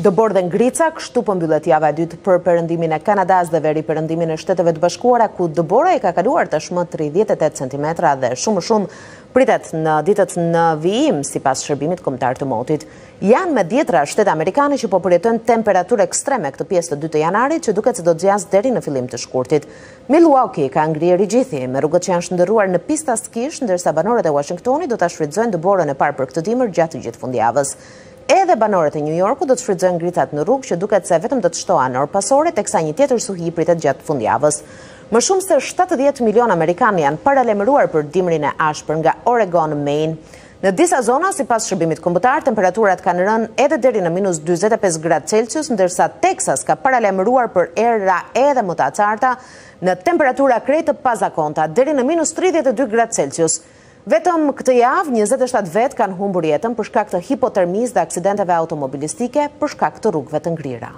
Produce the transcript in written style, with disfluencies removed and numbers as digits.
Dëbor dhe ngrica, kështu po mbyllet java e dytë për perëndimin e Kanadas dhe veri perëndimin e Shteteve të Bashkuara, ku dëbora i ka kaluar tashmë 38 cm dhe shumë pritet në ditët në vijim, sipas shërbimit kombëtar të motit. Janë me dhjetra shtete amerikane që po përjetojnë temperaturë ekstreme këtë pjesë të 2 të janarit, që duket se do të zjas deri në fillim të shkurtit. Milwaukee ka ngrirë i gjithi me rrugët që janë shndërruar në pista skish, ndërsa banorët e Washingtonit do ta shfrytëzojnë dëborën e parë për këtë dimër gjatë gjithë fundjavës. Edhe banorët e New Yorku do të shfrytëzojnë ngricat në rrugë që duket se vetëm do të shtohen orë pasore, teksa një tjetër suhi pritet gjatë fundjavës. Më shumë se 70 milion amerikanë janë paralemëruar për dimrin e ashpër nga Oregon, Maine. Në disa zona, sipas shërbimit kombëtar, temperaturat kanë rënë edhe deri në minus 45 gradë Celsius, ndërsa Texas ka paralemëruar për era edhe më të acarta në temperatura krejt të pazakonta, deri në minus 32 gradë Celsius. Vetëm këtë javë, 27 vetë kanë humbur jetën për shkak të hipotermisë dhe aksidenteve automobilistike për shkak të rrugëve të ngrira.